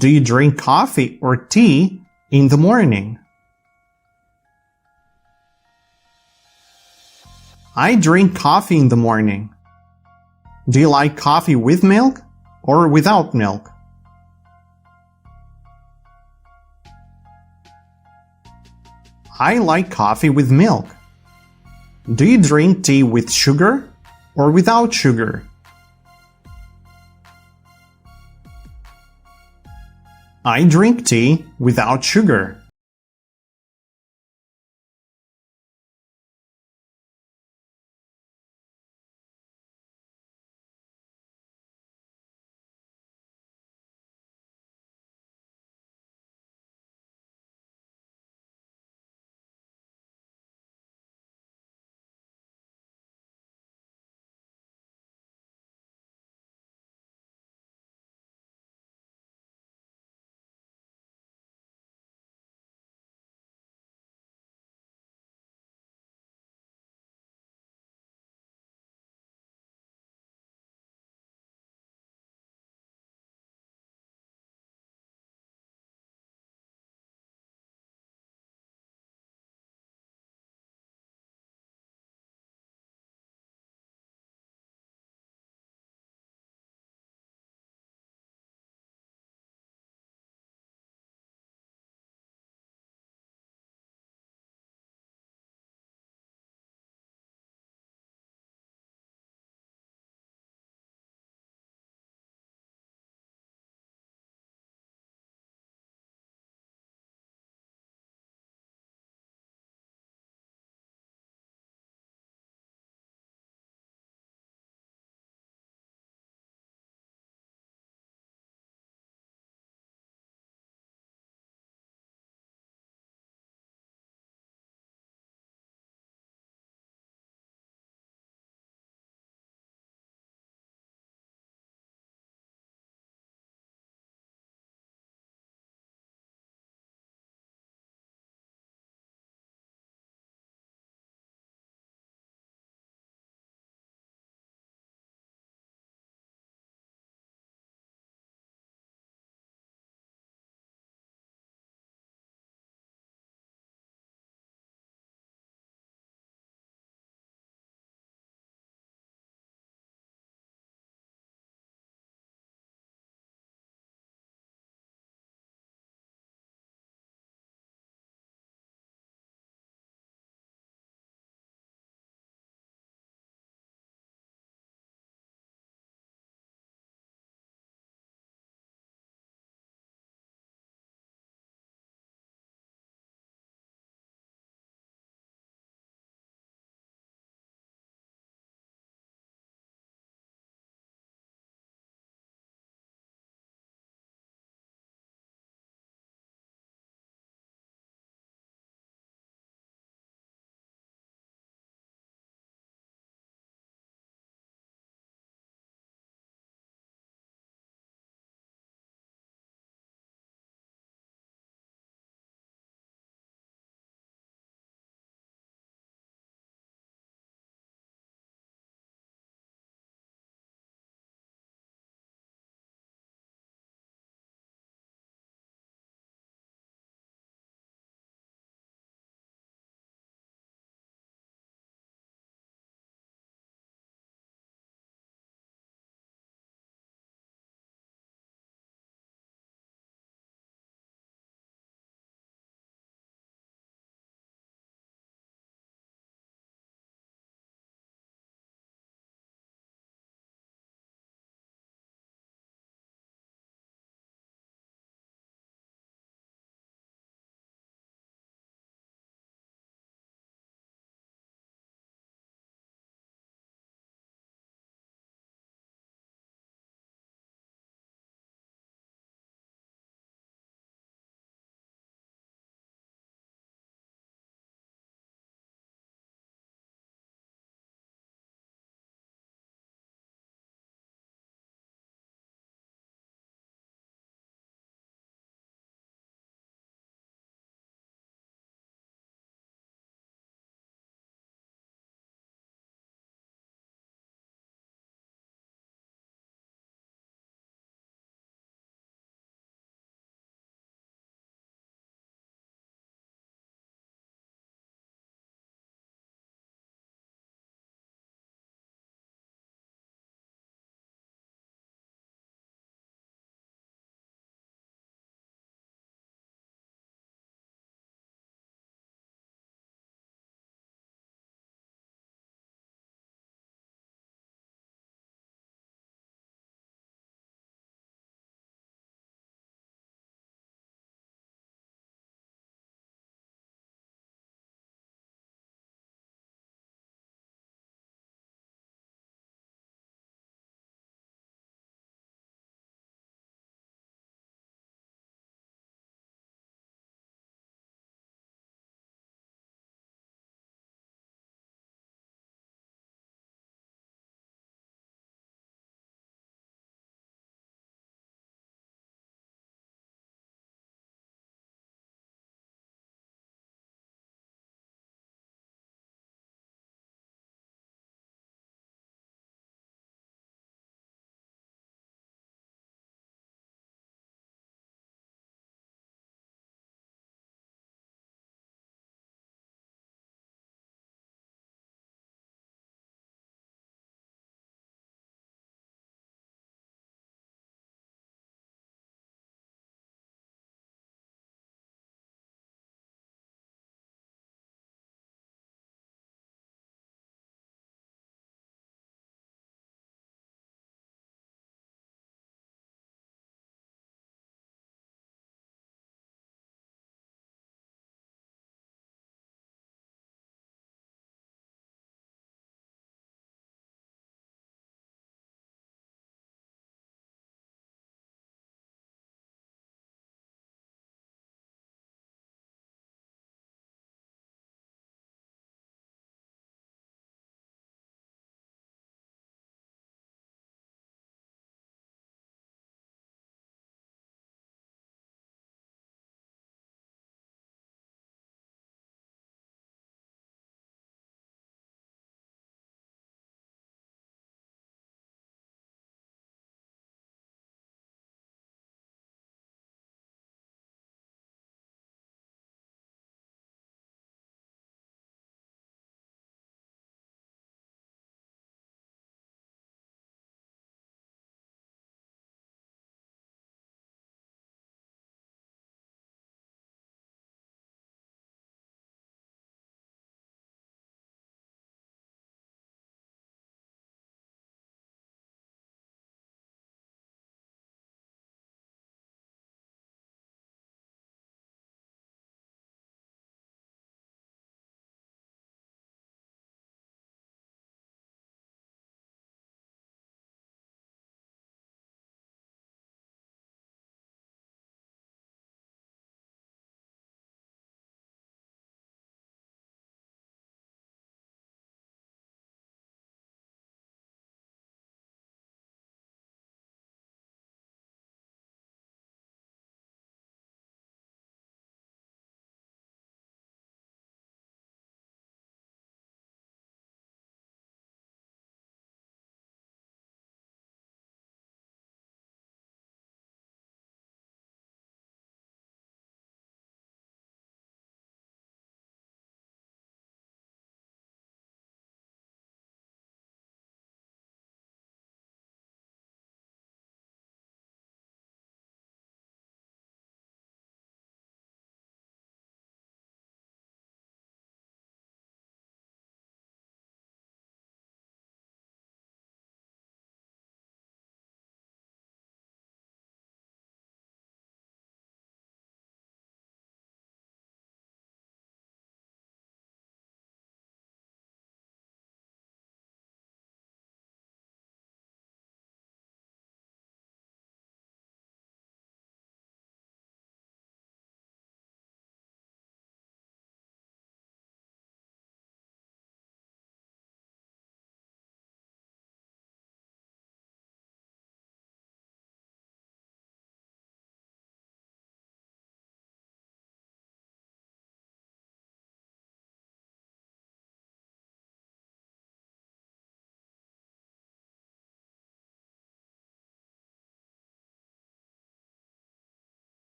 Do you drink coffee or tea in the morning? I drink coffee in the morning. Do you like coffee with milk or without milk? I like coffee with milk. Do you drink tea with sugar or without sugar? I drink tea without sugar.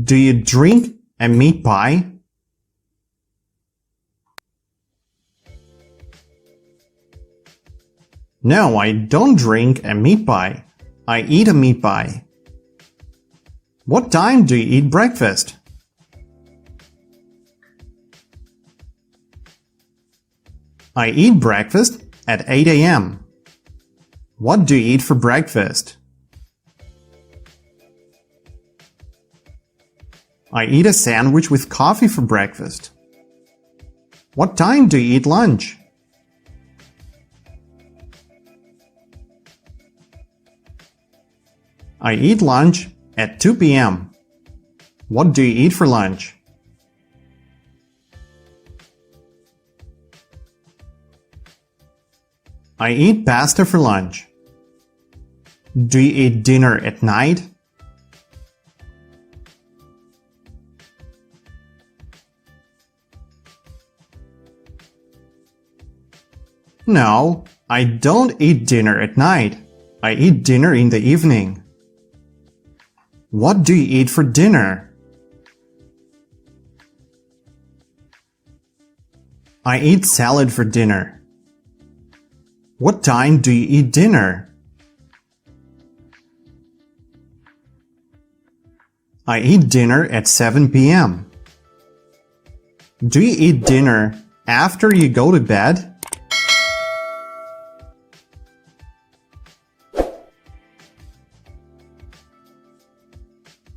Do you drink a meat pie? No, I don't drink a meat pie. I eat a meat pie. What time do you eat breakfast? I eat breakfast at 8 a.m. What do you eat for breakfast? I eat a sandwich with coffee for breakfast. What time do you eat lunch? I eat lunch at 2 p.m. What do you eat for lunch? I eat pasta for lunch. Do you eat dinner at night? No, I don't eat dinner at night. I eat dinner in the evening. What do you eat for dinner? I eat salad for dinner. What time do you eat dinner? I eat dinner at 7 p.m. Do you eat dinner after you go to bed?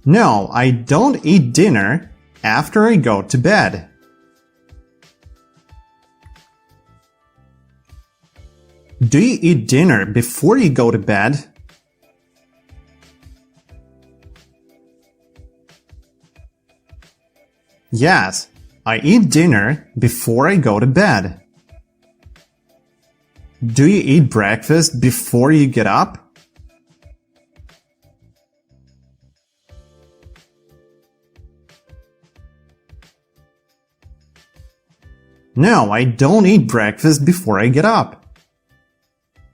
No, I don't eat dinner after I go to bed. Do you eat dinner before you go to bed? Yes, I eat dinner before I go to bed. Do you eat breakfast before you get up? No, I don't eat breakfast before I get up.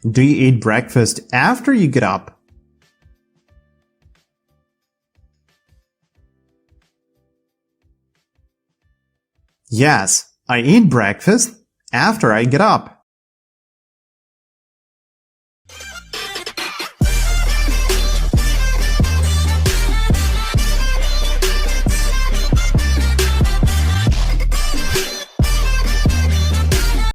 Do you eat breakfast after you get up? Yes, I eat breakfast after I get up.